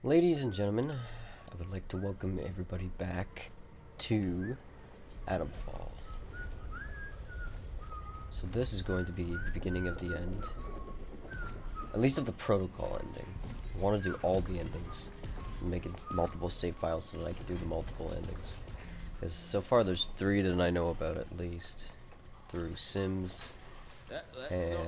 Ladies and gentlemen, I would like to welcome everybody back to Atomfall. So this is going to be the beginning of the end. At least of the protocol ending. I want to do all the endings. Make it multiple save files so that I can do the multiple endings. Because so far there's 3 that I know about at least. Through Sims and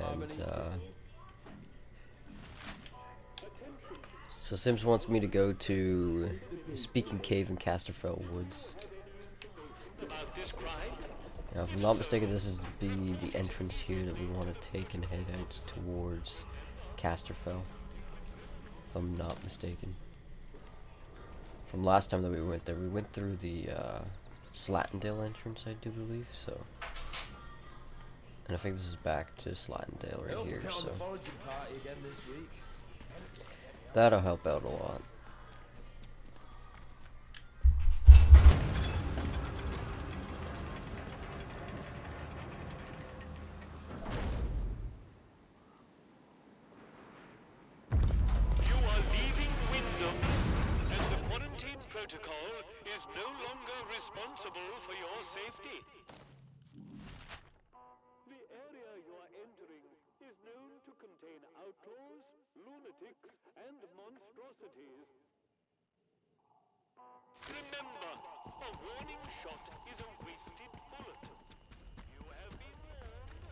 so Sims wants me to go to the Speaking Cave in Casterfell Woods. Now, if I'm not mistaken, this is the entrance here that we want to take and head out towards Casterfell. If I'm not mistaken. From last time that we went there, we went through the Slatendale entrance, I do believe, so. And I think this is back to Slatendale right here, so. That'll help out a lot. You are leaving Wyndham, and the quarantine protocol is no longer responsible for your safety. The area you are entering is known to contain outlaws, lunatics, and monstrosities. Remember, a warning shot is a wasted bullet. You have been warned.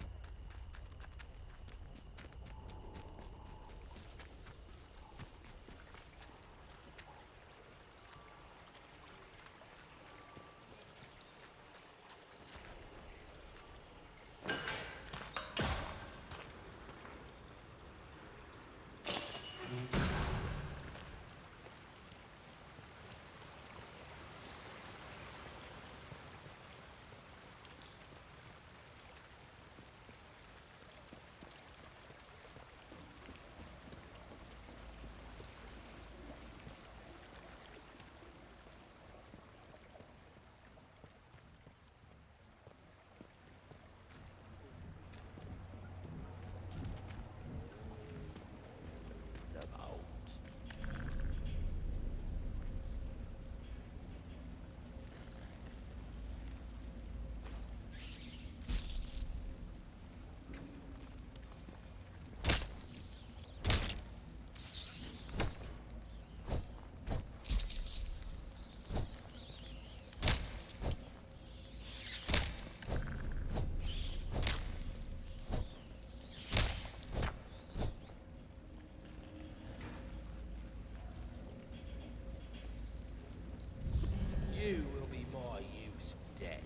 You will be more use dead.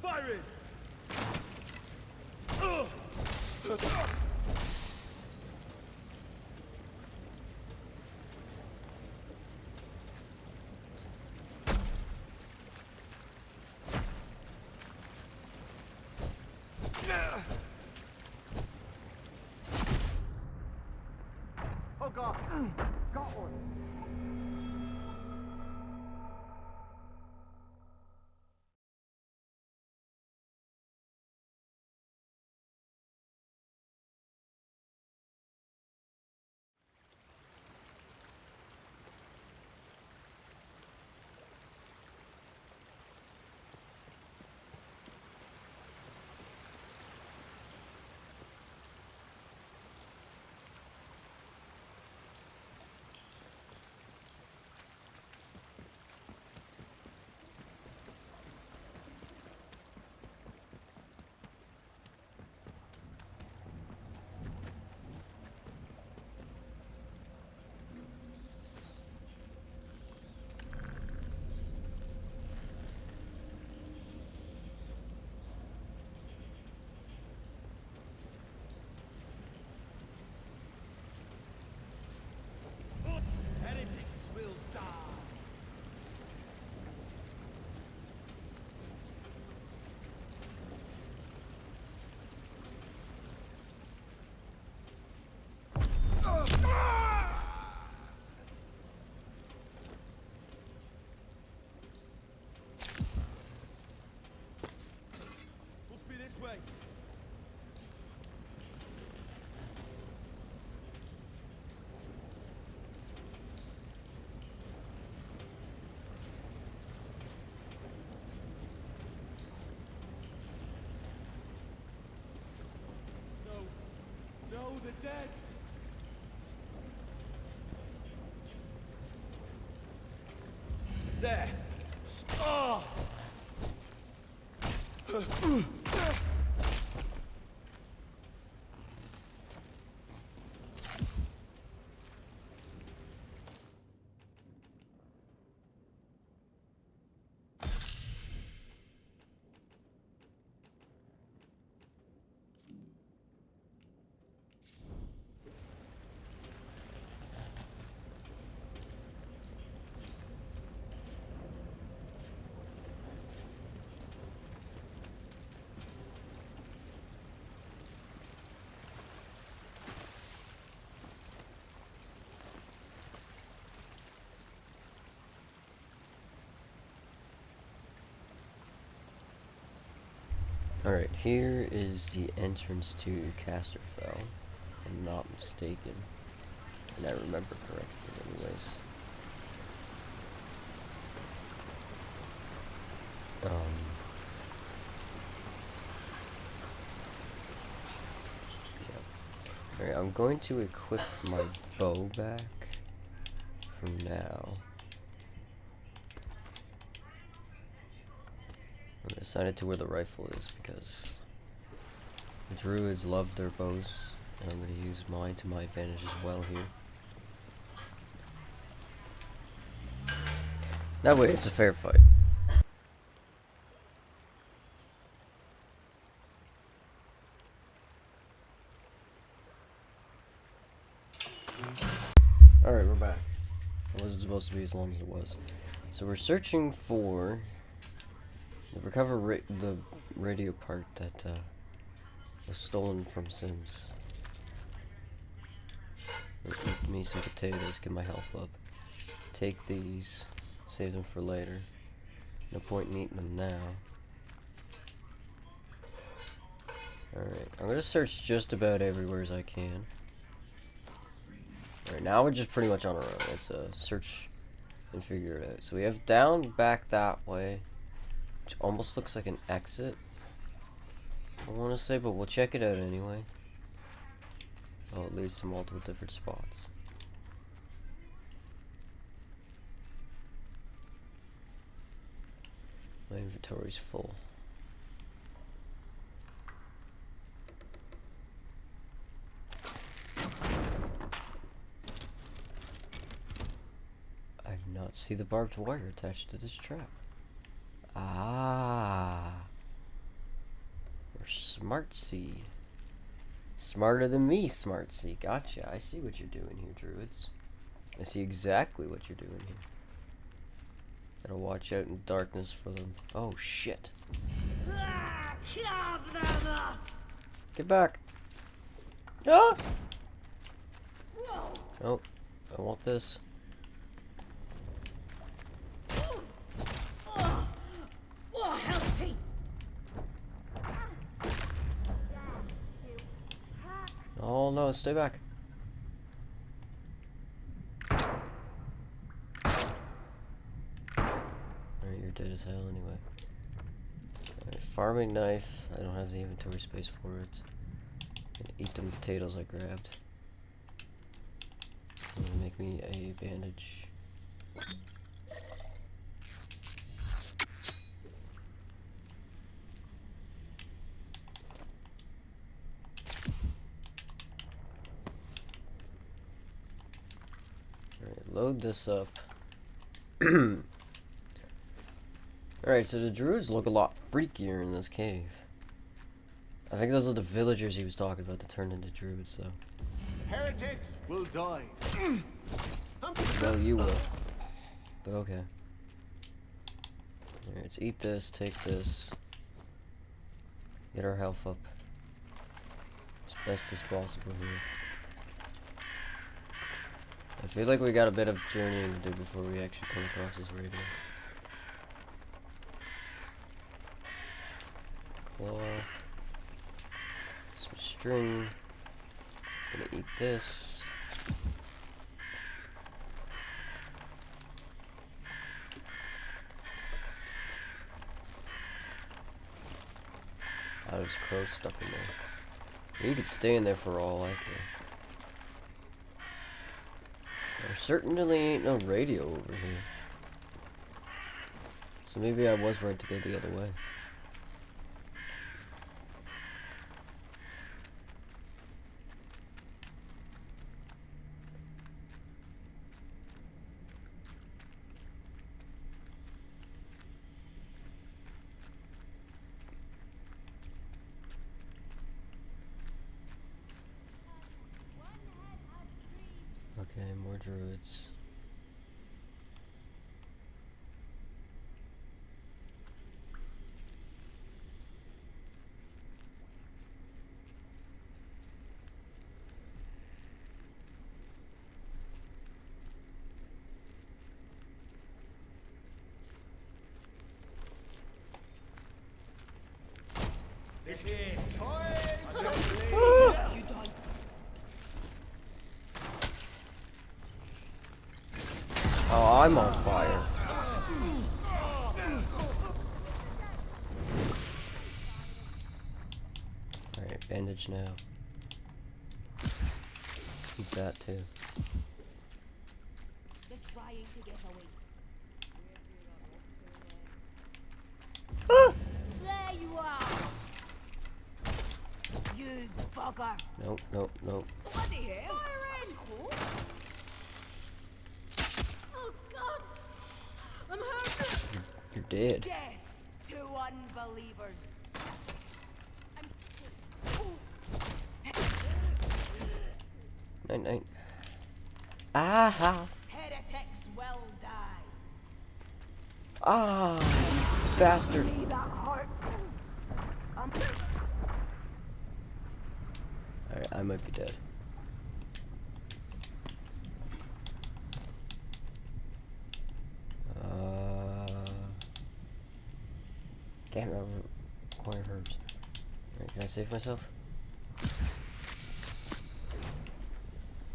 Firing! Oh god! Got one! know the dead. There. Oh. Alright, here is the entrance to Casterfell, if I'm not mistaken. And I remember correctly, anyways. Yeah. Alright, I'm going to equip my bow back for now. I'm gonna assign it to where the rifle is because the druids love their bows, and I'm gonna use mine to my advantage as well here. That way it's a fair fight. Alright, we're back. It wasn't supposed to be as long as it was. So we're searching for the the radio part that was stolen from Sims. Eat me some potatoes, get my health up. Take these, save them for later. No point in eating them now. Alright, I'm gonna search just about everywhere as I can. Alright, now we're just pretty much on our own. Let's search and figure it out. So we have down, back that way, which almost looks like an exit, I want to say, but we'll check it out anyway. Oh, it leads to multiple different spots. My inventory's full. I did not see the barbed wire attached to this trap. Ah. We're smartsy. Smarter than me, smartsy. Gotcha. I see what you're doing here, druids. I see exactly what you're doing here. Gotta watch out in darkness for them. Oh, shit. Get back. Ah! Oh, I want this. Oh no, stay back. Alright, you're dead as hell anyway. Alright, farming knife. I don't have the inventory space for it. Gonna eat them potatoes I grabbed. Gonna make me a bandage. Load this up. Alright, so the druids look a lot freakier in this cave. I think those are the villagers he was talking about that turned into druids, though. Heretics will die. Well, you will. But okay. Alright, let's eat this, take this. Get our health up as best as possible here. I feel like we got a bit of journeying to do before we actually come across this radio. Cloth. Some string. Gonna eat this. Oh, there's crows stuck in there. You could stay in there for all I care. There certainly ain't no radio over here. So maybe I was right to go the other way. Okay, more druids. Oh, I'm on fire. Alright, bandage now. Keep that too. They're trying to get away. There you are! You bugger! Nope, nope, nope. Bloody hell! That's cool. Oh God! I'm hurt! You're dead. Death to unbelievers! Night, night. Aha! Heretics will die. Ah, bastard. See that heart? Alright, I might be dead. Can't remember. Acquire herbs. Alright, can I save myself?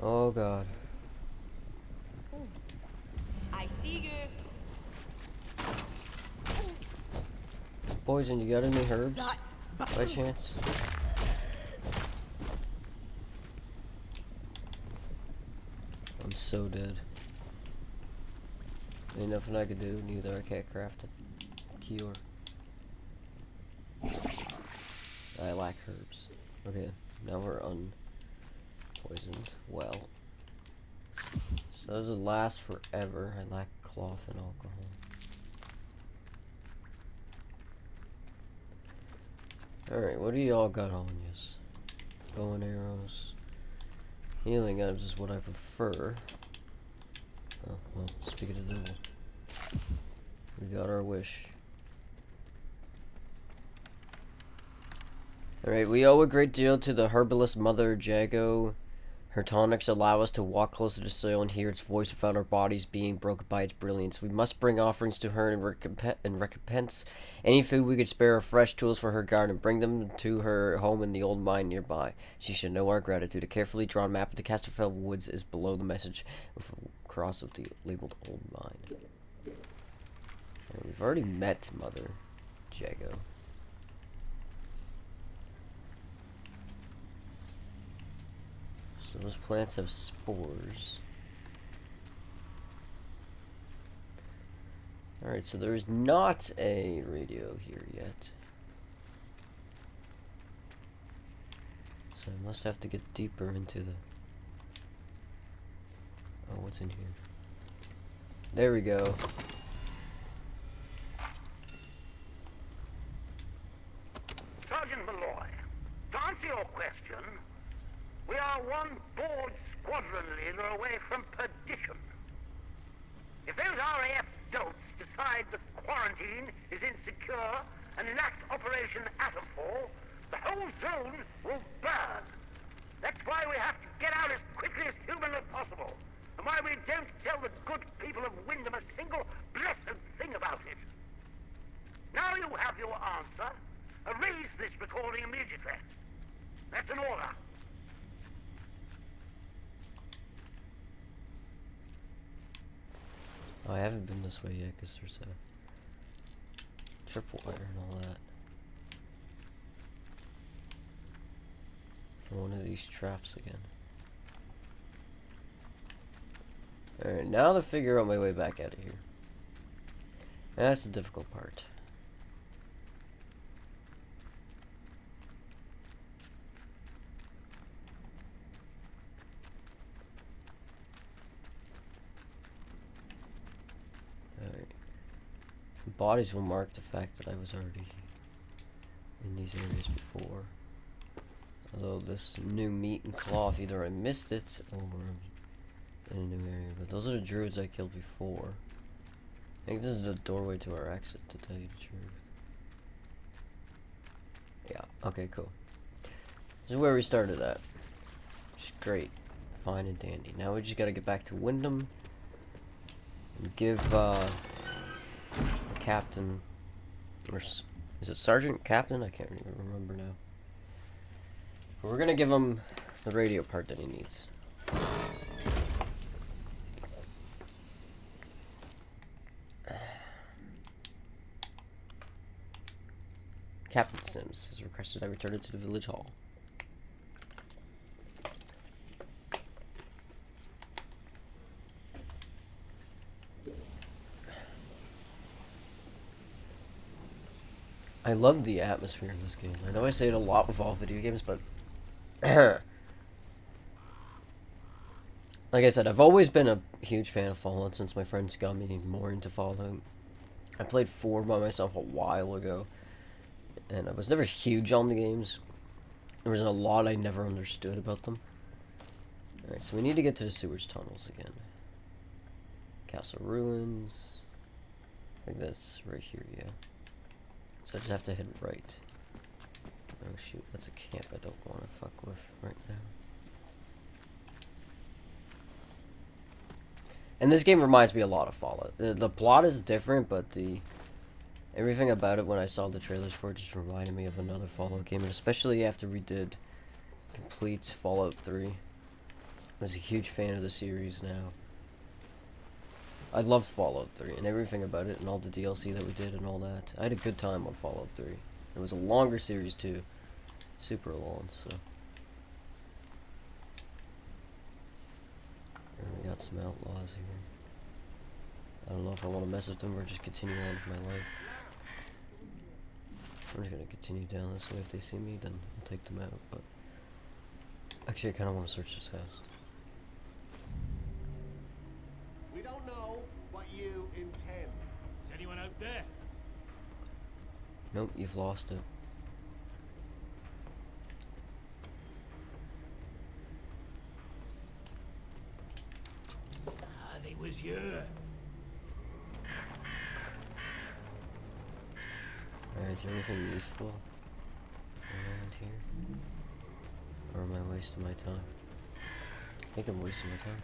Oh god. I see you. Poison, you got any herbs? That's By chance? I'm so dead. Ain't nothing I could do, neither I can't craft a cure. I lack herbs. Okay, now we're unpoisoned. Well. So this will last forever. I lack cloth and alcohol. Alright, what do y'all got on yous? Bow and arrows. Healing items is what I prefer. Oh, well, speaking of the devil. We got our wish. Alright, we owe a great deal to the herbalist Mother Jago. Her tonics allow us to walk closer to soil and hear its voice without our bodies being broken by its brilliance. We must bring offerings to her in recompense. Any food we could spare or fresh tools for her garden, bring them to her home in the old mine nearby. She should know our gratitude. A carefully drawn map of the Casterfell Woods is below the message with a cross of the labeled old mine. Right, we've already met Mother Jago. So those plants have spores. Alright, so there's not a radio here yet. So I must have to get deeper into the... Oh, what's in here? There we go. Sergeant Malloy, to answer your question, we are one bored squadron leader away from perdition. If those RAF dolts decide that quarantine is insecure and enact Operation Atomfall, the whole zone will burn. That's why we have to get out as quickly as humanly possible, and why we don't tell the good people of Wyndham a single blessed thing about it. Now you have your answer. Erase this recording immediately. That's an order. Oh, I haven't been this way yet because there's a tripwire and all that. one of these traps again. Alright, now to figure out my way back out of here. That's the difficult part. Alright. Bodies will mark the fact that I was already in these areas before. Although this new meat and cloth, either I missed it or I'm in a new area. But those are the druids I killed before. I think this is the doorway to our exit, to tell you the truth. Yeah, okay, cool. This is where we started at. Which is great. Fine and dandy. Now we just gotta get back to Wyndham and give the captain, or is it Sergeant Captain? I can't even remember now. But we're gonna give him the radio part that he needs. Captain Sims has requested I return it to the village hall. I love the atmosphere of this game. I know I say it a lot with all video games, but like I said, I've always been a huge fan of Fallout since my friends got me more into Fallout. I played 4 by myself a while ago, and I was never huge on the games. There was a lot I never understood about them. Alright, so we need to get to the sewers tunnels again. Castle ruins. I think that's right here, yeah. So I just have to head right. Oh shoot, that's a camp I don't want to fuck with right now. And this game reminds me a lot of Fallout. The plot is different, but everything about it when I saw the trailers for it just reminded me of another Fallout game, and especially after we did complete Fallout 3. I was a huge fan of the series now. I loved Fallout 3 and everything about it and all the DLC that we did and all that. I had a good time on Fallout 3. It was a longer series too. Super long, so. And we got some outlaws here. I don't know if I want to mess with them or just continue on with my life. I'm just gonna continue down this way. If they see me, then I'll take them out, but actually I kinda wanna search this house. We don't know what you intend. Is anyone out there? Nope, you've lost it. Ah, they was you. Alright, is there anything useful around here? Or am I wasting my time? I think I'm wasting my time.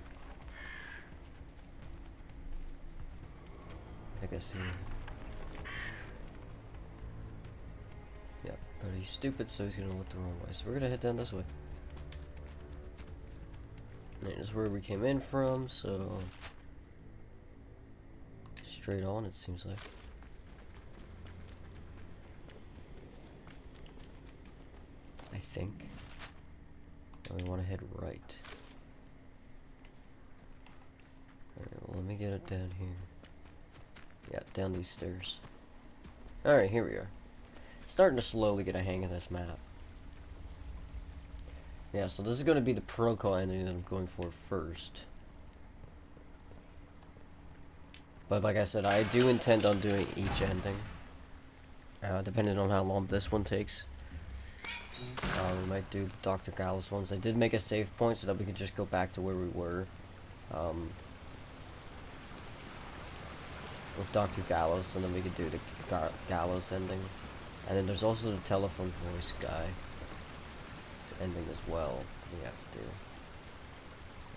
I think I see him. Yep, but he's stupid, so he's gonna look the wrong way. So we're gonna head down this way. And this is where we came in from, so straight on it seems like. I think. And we want to head right. Alright, well, let me get it down here. Yeah, down these stairs. Alright, here we are. Starting to slowly get a hang of this map. Yeah, so this is going to be the protocol ending that I'm going for first. But like I said, I do intend on doing each ending. Depending on how long this one takes. We might do the Dr. Gallows ones. I did make a save point so that we could just go back to where we were. With Dr. Gallows, and then we could do the Gallows ending. And then there's also the telephone voice guy. It's ending as well. We have to do.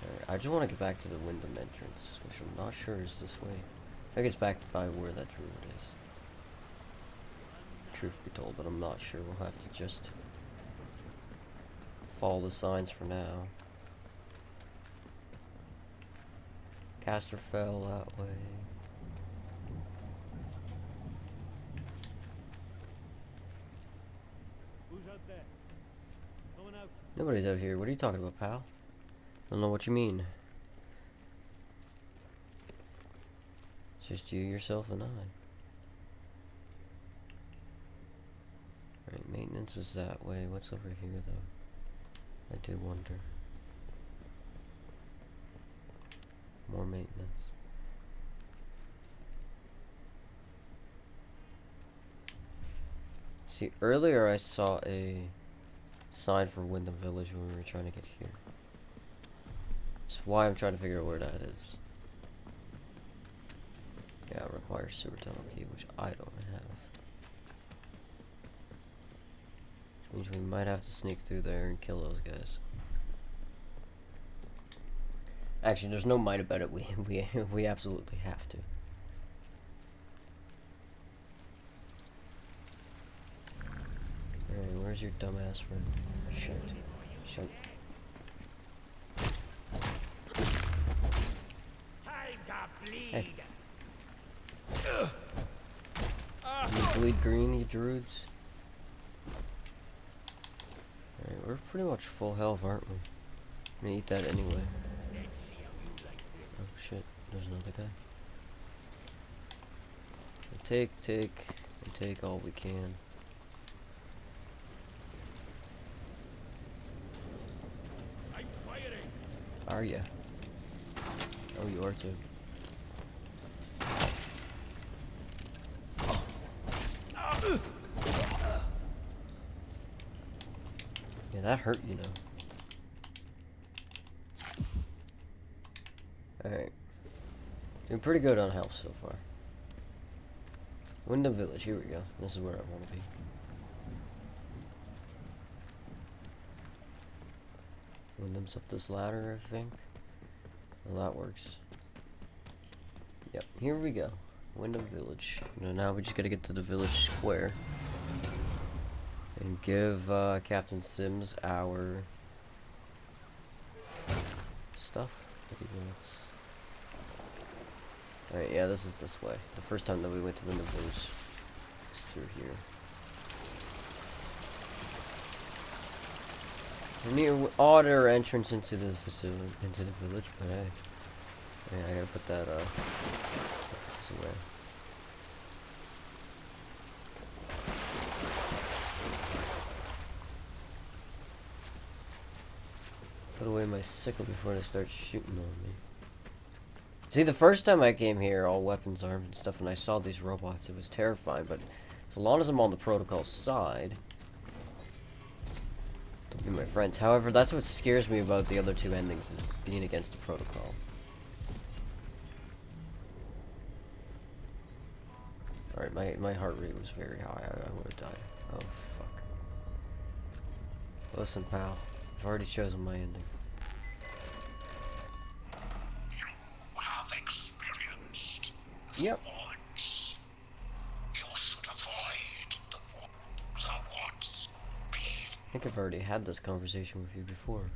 Alright, I just want to get back to the Wyndham entrance, which I'm not sure is this way. I think it's back by where that druid is. Truth be told, but I'm not sure. We'll have to just follow the signs for now. Caster fell that way. Who's out there? Coming out. Nobody's out here. What are you talking about, pal? Don't know what you mean. It's just you, yourself, and I. Right, maintenance is that way. What's over here, though? I do wonder. More maintenance. See, earlier I saw a sign for Wyndham Village when we were trying to get here. That's why I'm trying to figure out where that is. Yeah, it requires sewer tunnel key, which I don't have. Which means we might have to sneak through there and kill those guys. Actually, there's no might about it. We absolutely have to. Alright, where's your dumbass friend? Shit. Shit. Time to bleed. Hey. You bleed green, you druids. Alright, we're pretty much full health, aren't we? I'm gonna eat that anyway. Oh shit, there's another guy. We'll take all we can. I'm firing. Are ya? Oh, you are too. Yeah, that hurt, you know. Alright. Doing pretty good on health so far. Wyndham Village, here we go. This is where I want to be. Wyndham's up this ladder, I think. Well, that works. Yep, here we go. Wyndham Village. Now we just gotta get to the village square. And give Captain Sims our stuff that he wants. Alright, yeah, this is this way. The first time that we went to Wyndham Village is through here. A near odder entrance into the facility, into the village, but hey. Yeah, I gotta put that, put this away. Put away my sickle before they start shooting on me. See, the first time I came here, all weapons, arms, and stuff, and I saw these robots, it was terrifying, but so long as I'm on the protocol side, they'll be my friends. However, that's what scares me about the other two endings, is being against the protocol. Alright, my heart rate was very high. I would have died. Oh, fuck. Listen, pal. I've already chosen my ending. You have experienced the Yep. woods. You should avoid the woods. I think I've already had this conversation with you before.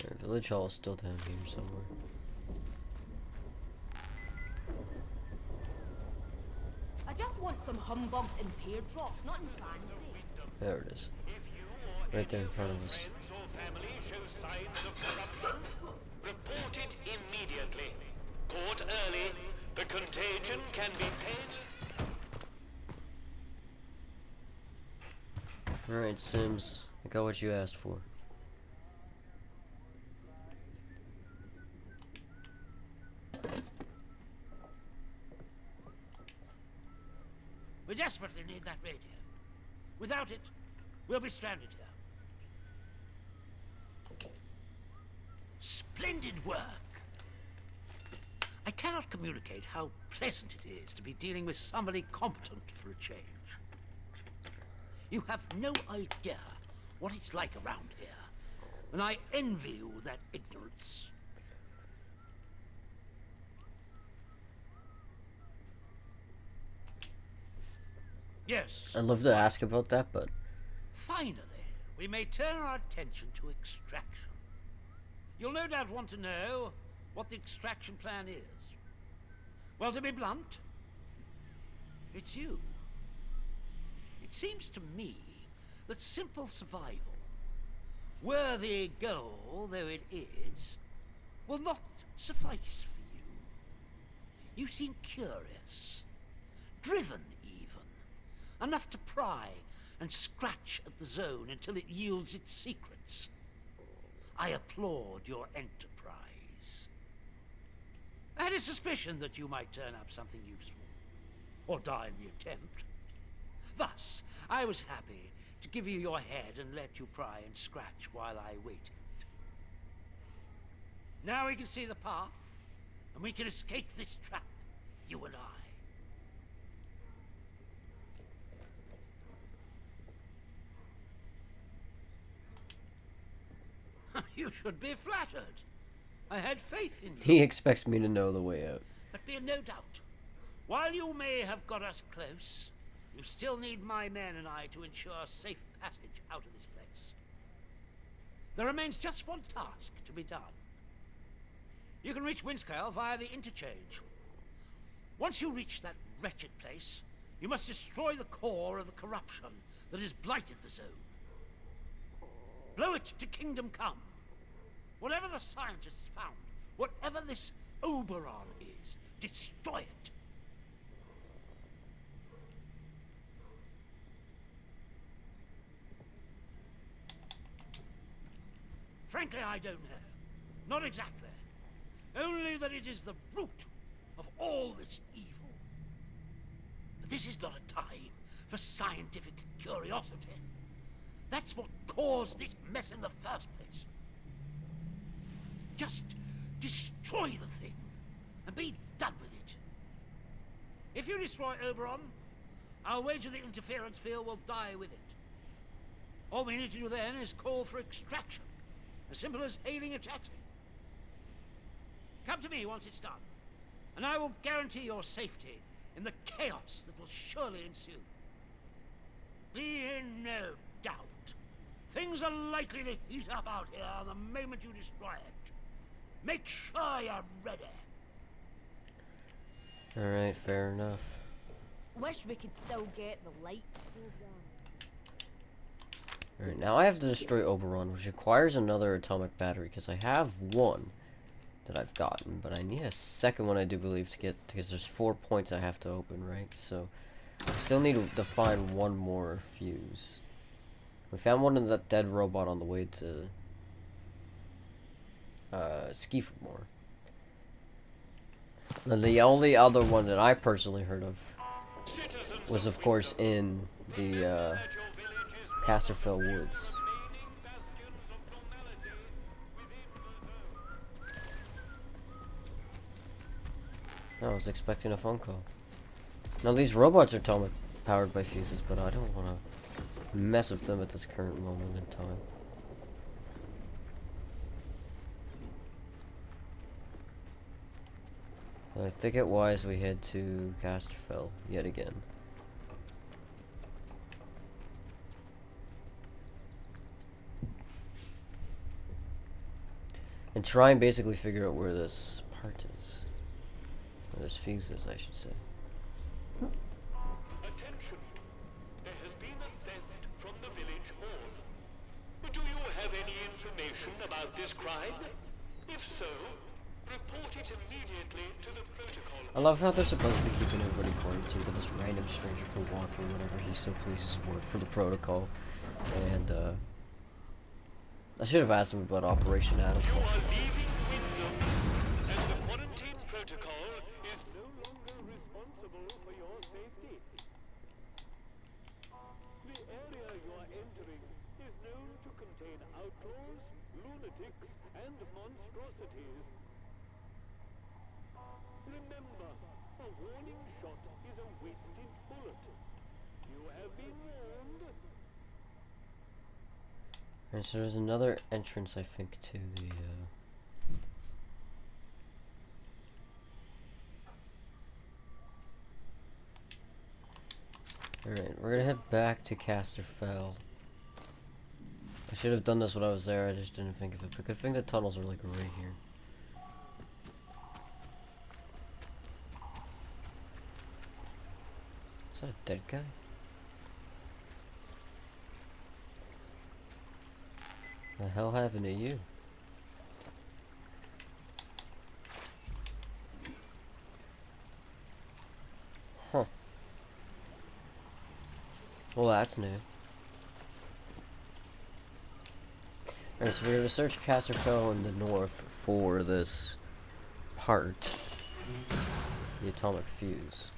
Alright, Village Hall is still down here somewhere. I just want some humbugs and pear drops, nothing fancy. There it is. If you or Right there in any of front your of us. friends or family show signs of corruption, report it immediately. Caught early, the contagion can be painless. Alright, Sims. I got what you asked for. We desperately need that radio. Without it, we'll be stranded here. Splendid work. I cannot communicate how pleasant it is to be dealing with somebody competent for a change. You have no idea what it's like around here, and I envy you that ignorance. Yes. I'd love to ask about that, but Finally, we may turn our attention to extraction. You'll no doubt want to know what the extraction plan is. Well, to be blunt, it's you. It seems to me that simple survival, worthy goal though it is, will not suffice for you. You seem curious, driven even, enough to pry and scratch at the zone until it yields its secrets. I applaud your enterprise. I had a suspicion that you might turn up something useful, or die in the attempt. Thus, I was happy to give you your head and let you pry and scratch while I waited. Now we can see the path, and we can escape this trap, you and I. You should be flattered. I had faith in you. He expects me to know the way out. But be in no doubt, while you may have got us close, you still need my men and I to ensure safe passage out of this place. There remains just one task to be done. You can reach Windscale via the interchange. Once you reach that wretched place, you must destroy the core of the corruption that has blighted the zone. Blow it to kingdom come. Whatever the scientists found, whatever this Oberon is, destroy it. Frankly, I don't know. Not exactly. Only that it is the root of all this evil. But this is not a time for scientific curiosity. That's what caused this mess in the first place. Just destroy the thing and be done with it. If you destroy Oberon, I'll wager the interference field will die with it. All we need to do then is call for extraction. As simple as hailing a taxi. Come to me once it's done, and I will guarantee your safety in the chaos that will surely ensue. Be in no doubt. Things are likely to heat up out here the moment you destroy it. Make sure you're ready. Alright, fair enough. Wish we could still get the light. Alright, now I have to destroy Oberon, which requires another atomic battery, because I have one that I've gotten, but I need a second one, I do believe, to get, because there's 4 points I have to open, right? So, I still need to find one more fuse. We found one of that dead robot on the way to Skeefermore. And the only other one that I personally heard of was, of course, in the Casterfell Woods. I was expecting a phone call. Now these robots are atomic powered by fuses, but I don't want to mess with them at this current moment in time. I think it wise we head to Casterfell yet again. And try and basically figure out where this part is. Or this fuse is, I should say. Attention! There has been a theft from the village hall. Do you have any information about this crime? If so, report it immediately to the protocol. I love how they're supposed to be keeping everybody quarantined, but this random stranger could walk in whenever he so pleases work for the protocol. And, I should have asked him about Operation Atomfall. You are leaving Wyndham, and the quarantine protocol is no longer responsible for your safety. The area you are entering is known to contain outlaws, lunatics, and monstrosities. Remember, a warning shot is a wasted bullet. You have been warned. And so there's another entrance, I think, to the, Alright, we're gonna head back to Casterfell. I should have done this when I was there, I just didn't think of it. But good thing the tunnels are, like, right here. Is that a dead guy? The hell happened to you? Huh. Well, that's new. Alright, so we're gonna search Casterfell in the north for this part. The atomic fuse.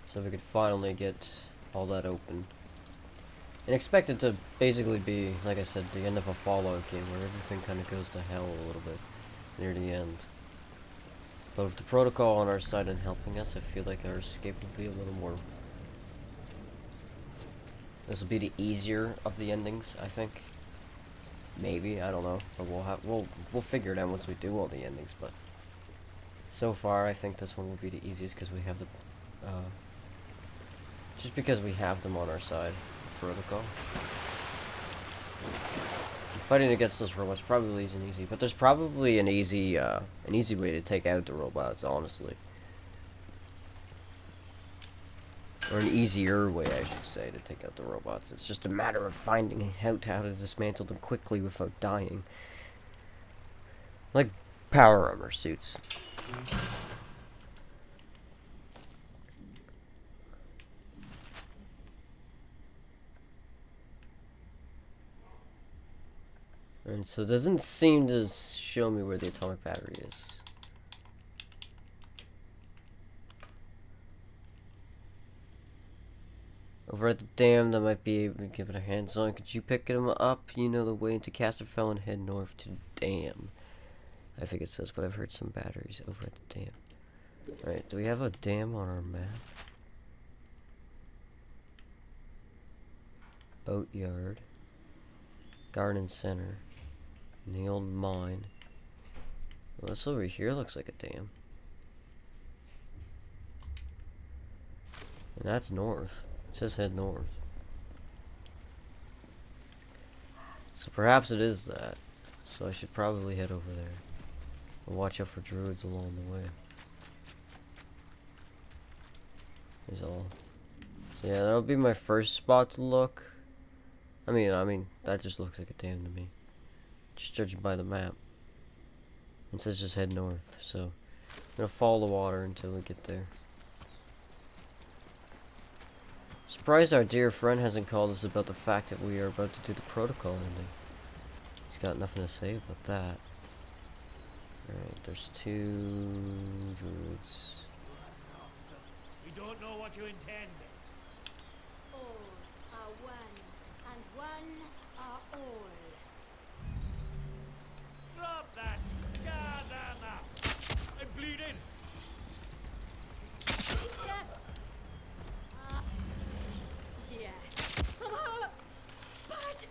So we could finally get all that open. And expect it to basically be, like I said, the end of a Fallout game where everything kind of goes to hell a little bit near the end. But with the protocol on our side and helping us, I feel like our escape will be a little more... This will be the easier of the endings, I think. Maybe, I don't know. But we'll figure it out once we do all the endings, but... So far, I think this one will be the easiest because we have the... just because we have them on our side. Protocol. Fighting against those robots probably isn't easy, but there's probably an easy way to take out the robots, honestly. Or an easier way, I should say, to take out the robots. It's just a matter of finding out how to dismantle them quickly without dying. Like power armor suits. And so it doesn't seem to show me where the atomic battery is. Over at the dam, that might be able to give it a hands on. Could you pick them up? You know the way into Casterfell and head north to the dam. I think it says, but I've heard some batteries over at the dam. Alright, do we have a dam on our map? Boatyard. Garden center. And the old mine. Well, this over here looks like a dam. And that's north. It says head north. So perhaps it is that. So I should probably head over there. And watch out for druids along the way. Is all. So yeah, that'll be my first spot to look. I mean, that just looks like a dam to me. Just judging by the map. It says just head north, so I'm gonna follow the water until we get there. Surprised our dear friend hasn't called us about the fact that we are about to do the protocol ending. He's got nothing to say about that. Alright, there's 2 druids. We don't know what you intend. All are one, and one are all. Drop that! God damn that! I'm bleeding! Yes. Yeah. But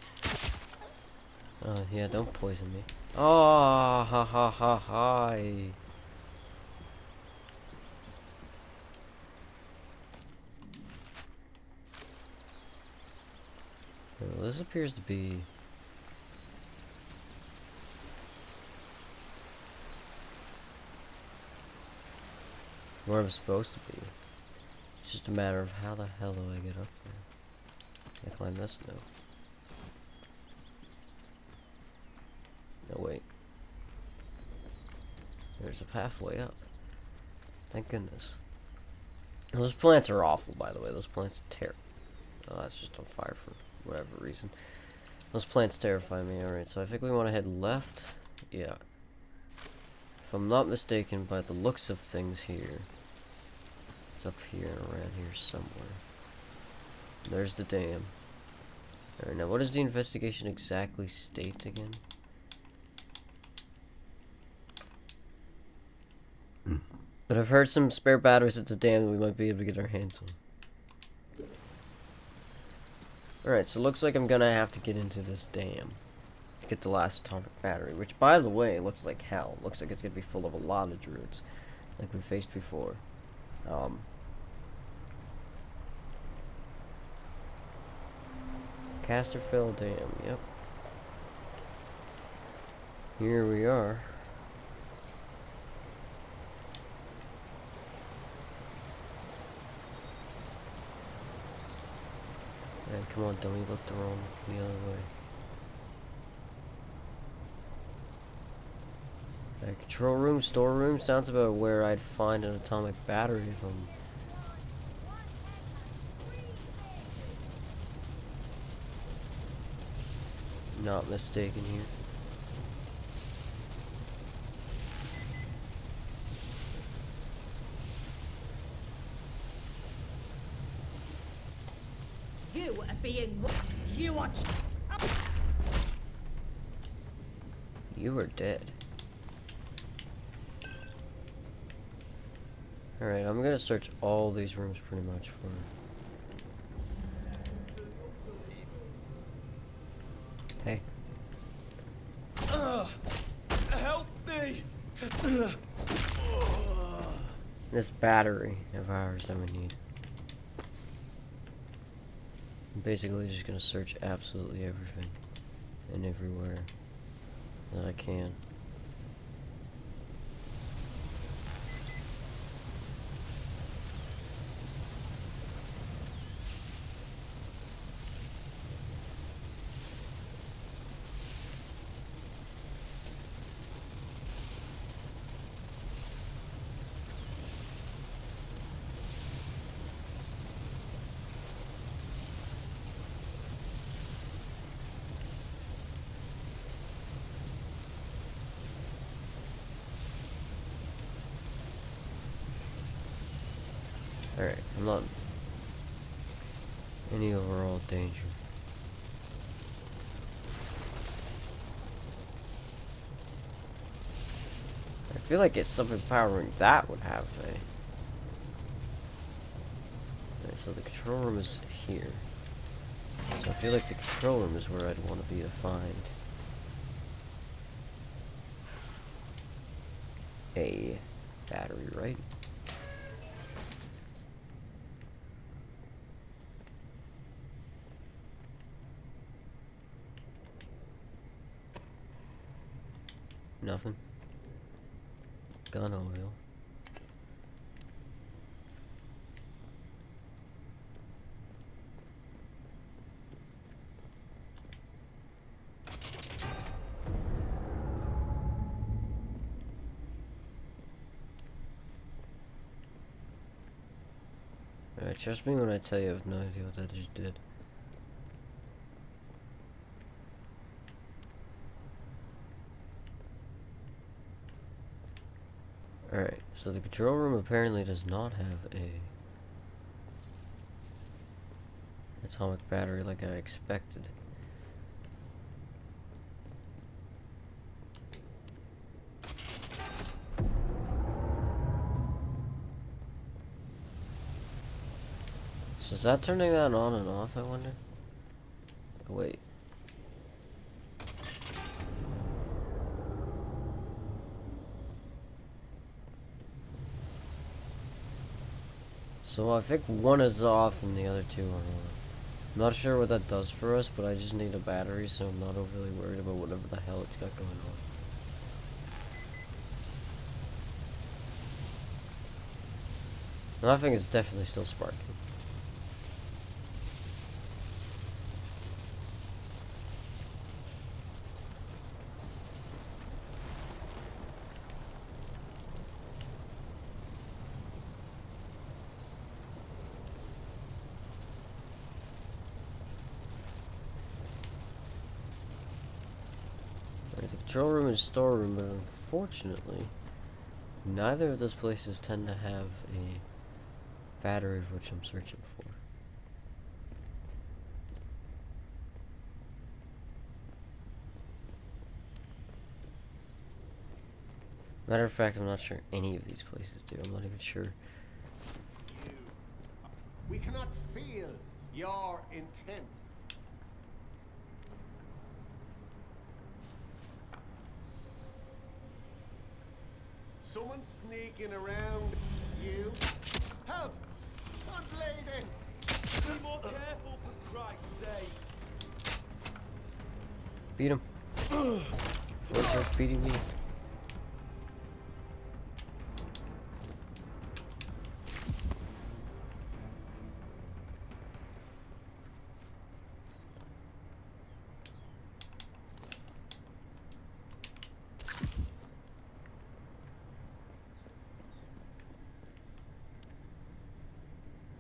Oh yeah, don't poison me. Oh, ha ha ha hi. Well, this appears to be where I'm supposed to be. It's just a matter of how the hell do I get up there? Can I climb this now? No, wait. There's a pathway up. Thank goodness. Those plants are awful, by the way. Those plants oh, that's just on fire for whatever reason. Those plants terrify me. Alright, so I think we want to head left. Yeah. If I'm not mistaken, by the looks of things here, it's up here and around here somewhere. There's the dam. Alright, now what does the investigation exactly state again? But I've heard some spare batteries at the dam that we might be able to get our hands on. Alright, so it looks like I'm gonna have to get into this dam. Get the last atomic battery, which by the way, looks like hell. Looks like it's gonna be full of a lot of druids, like we faced before. Casterfell Dam, yep. Here we are. come on, dummy, look the other way. Control room, storeroom, sounds about where I'd find an atomic battery if I'm not mistaken here. You are being... You are... You are dead. Alright, I'm gonna search all these rooms pretty much for... Hey. Help me! This battery of ours that we need. I'm basically just gonna search absolutely everything and everywhere that I can. Alright, I'm not in any overall danger. I feel like it's something powering that would have a... Alright, so the control room is here. So I feel like the control room is where I'd want to be to find a battery, right? Nothing. Gun oil. Alright, trust me when I tell you I have no idea what that just did. Alright, so the control room apparently does not have a atomic battery like I expected. So is that turning that on and off, I wonder? Wait. So I think one is off and the other two are on. I'm not sure what that does for us, but I just need a battery, so I'm not overly worried about whatever the hell it's got going on. I think it's definitely still sparking. The control room and storeroom, but unfortunately, neither of those places tend to have a battery of which I'm searching for. Matter of fact, I'm not sure any of these places do. I'm not even sure. We cannot feel your intent. Someone sneaking around you. Help! I'm bleeding! Be more careful, for Christ's sake. Beat him. Before he starts beating me.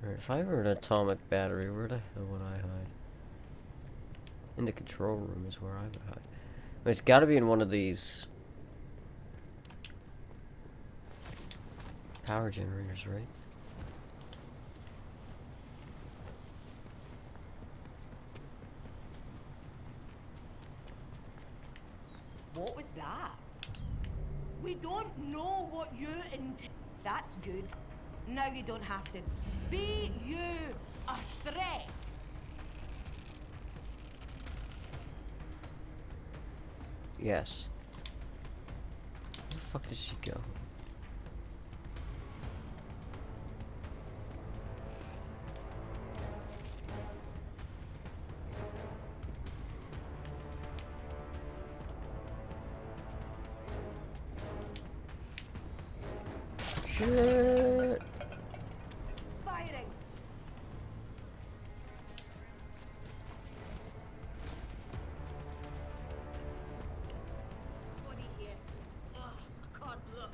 Alright, if I were an atomic battery, where the hell would I hide? In the control room is where I would hide. But it's gotta be in one of these power generators, right? What was that? We don't know what you intend. That's good. Now you don't have to. Be you a threat? Yes. Where the fuck did she go? Shit! Firing. Body here. Ugh, I can't look.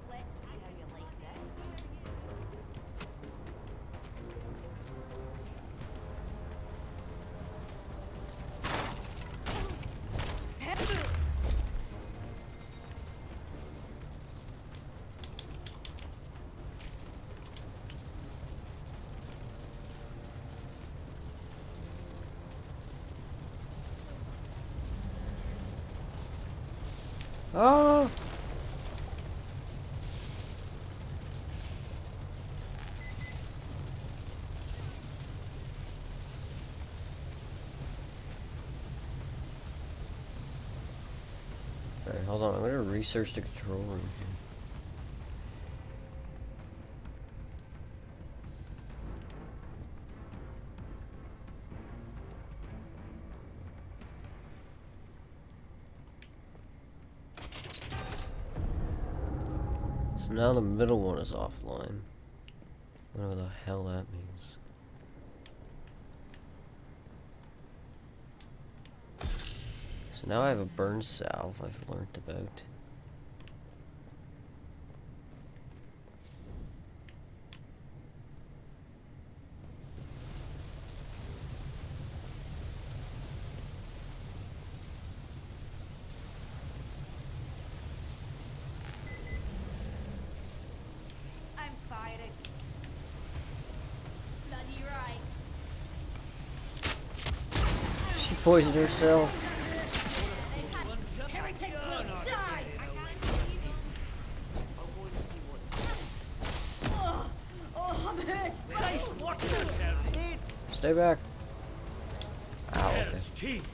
Let's see how you like this. Oh! Alright, hold on. I'm gonna research the control room here. So now the middle one is offline. Whatever the hell that means. So now I have a burn salve I've learned about. I'm firing. Bloody right. She poisoned herself. Heretics will die! Oh, I'm hurt! Nice watch yourself, Sid. Stay back. Ow. Okay. Hell's teeth.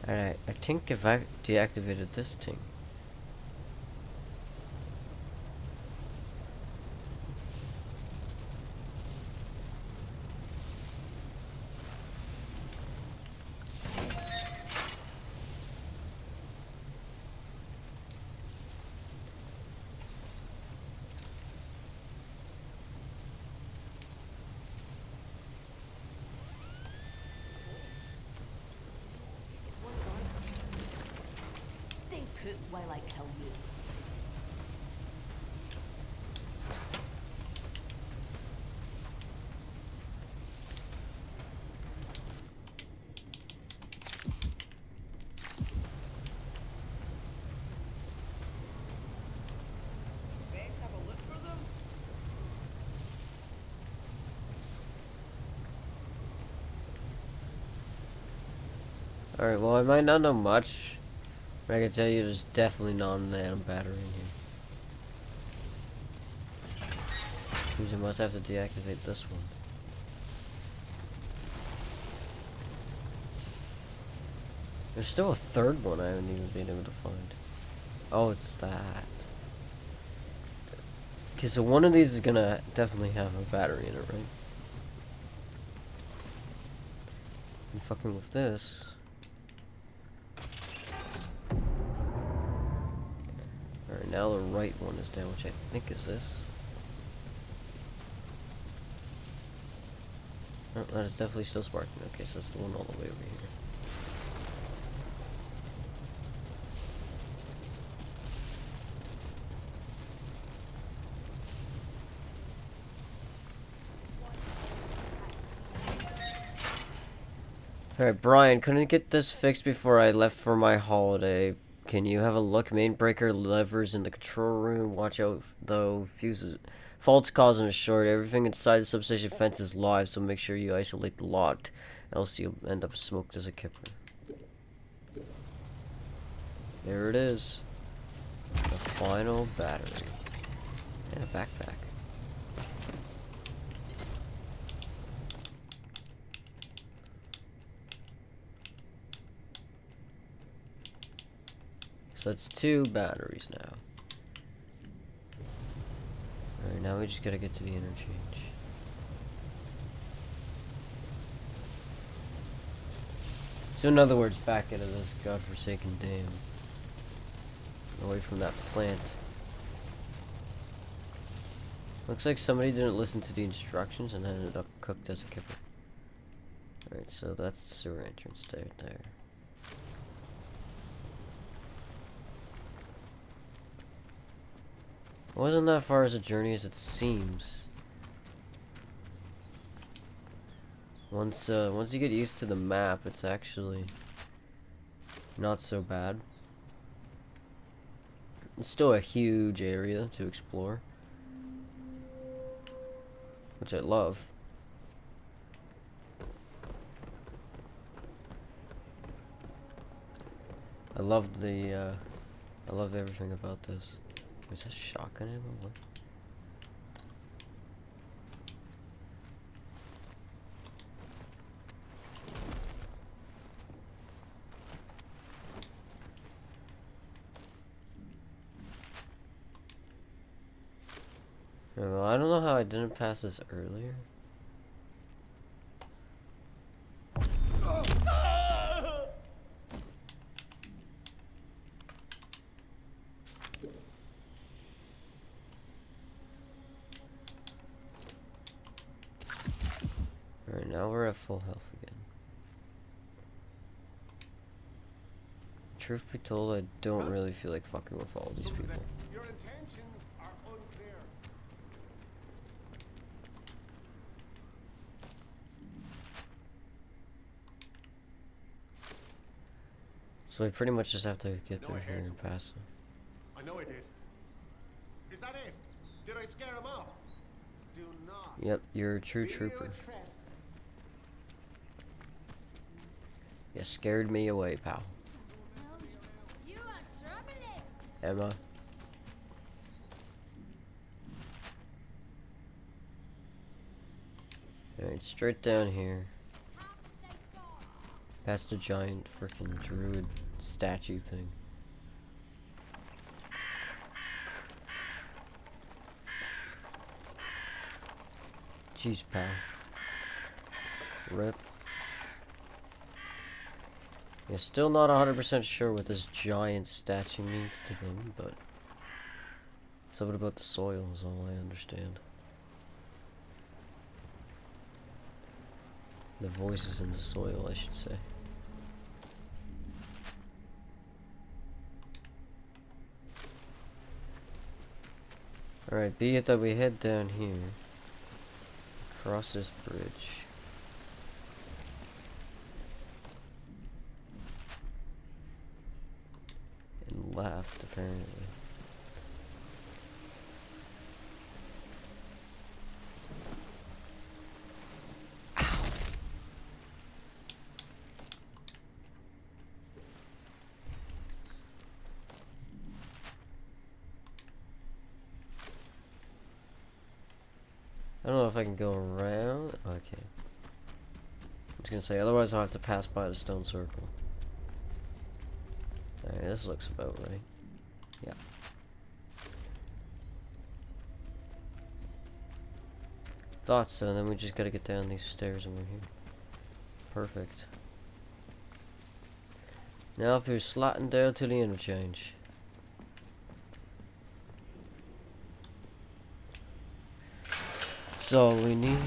Alright, I think if I deactivated this thing. Stay put while I kill you. Alright, well I might not know much, but I can tell you there's definitely not an atom battery in here. Means I must have to deactivate this one. There's still a third one I haven't even been able to find. Oh, it's that. Okay, so one of these is gonna definitely have a battery in it, right? And fucking with this. now the right one is down, which I think is this. Oh, that is definitely still sparking. Okay, so it's the one all the way over here. Alright, Brian, couldn't get this fixed before I left for my holiday. Can you have a look? Main breaker levers in the control room. Watch out, though. Fuses. Faults causing a short. Everything inside the substation fence is live, so make sure you isolate the lot. Else you'll end up smoked as a kipper. There it is. The final battery. And a backpack. So that's 2 batteries now. Alright, now we just gotta get to the interchange. So in other words, back into this godforsaken dam. Away from that plant. Looks like somebody didn't listen to the instructions and ended up cooked as a kipper. Alright, so that's the sewer entrance there. It wasn't that far as a journey as it seems. Once you get used to the map, it's actually not so bad. It's still a huge area to explore, which I love. I love everything about this. Is this shotgun ammo? What? Well, I don't know how I didn't pass this earlier. Alright, now we're at full health again. Truth be told, I don't really feel like fucking with all these people. Your intentions are unclear. So I pretty much just have to get through here and pass them. I know I did. Is that it? Did I scare him off? Do not. Yep, you're a true Feel trooper. a threat. You scared me away, pal. You are troubling. Emma. Alright, straight down here. Past the giant freaking druid statue thing. Jeez, pal. Rip. Yeah, still not 100% sure what this giant statue means to them, but something about the soil is all I understand. The voices in the soil, I should say. Alright, be it that we head down here, across this bridge. And left, apparently. I don't know if I can go around. Okay. I was gonna say, otherwise I'll have to pass by the stone circle. Alright, this looks about right. Yeah. Thought so, then we just gotta get down these stairs and we're here. Perfect. Now through Slattendale to the interchange. That's all we need.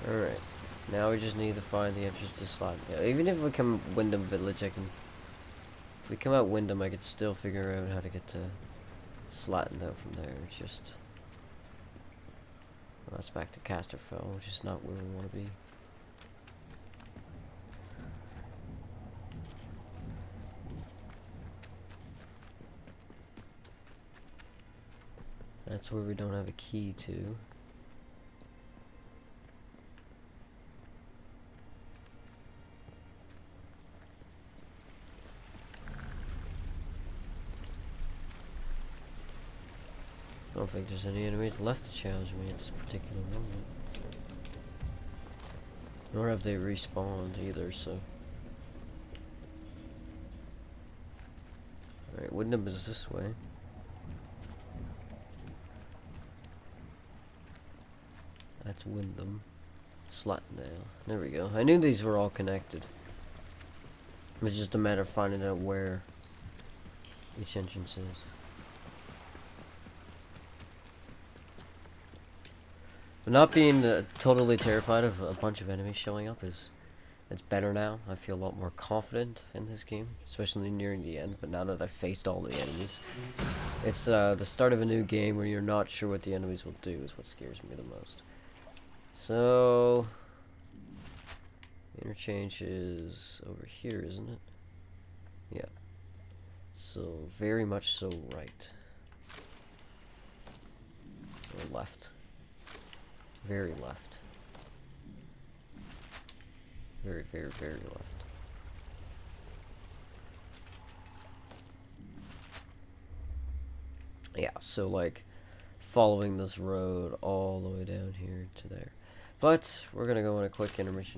Alright. Now we just need to find the entrance to Slot. Yeah, even if we come Wyndham Village, I can... If we come out Wyndham, I could still figure out how to get to Slattendown from there. It's just... Well, that's back to Casterfell, which is not where we want to be. That's where we don't have a key to. I don't think there's any enemies left to challenge me at this particular moment. Nor have they respawned either, so... Alright, Wyndham is this way. That's Wyndham. Slatendale. There we go. I knew these were all connected. It was just a matter of finding out where each entrance is. But not being totally terrified of a bunch of enemies showing up it's better now. I feel a lot more confident in this game, especially nearing the end. But now that I've faced all the enemies, it's the start of a new game where you're not sure what the enemies will do is what scares me the most. So, interchange is over here, isn't it? Yeah. So, very much so right. Or left. Very left. Very, very, very left. Yeah, so like following this road all the way down here to there. But we're gonna go on a quick intermission.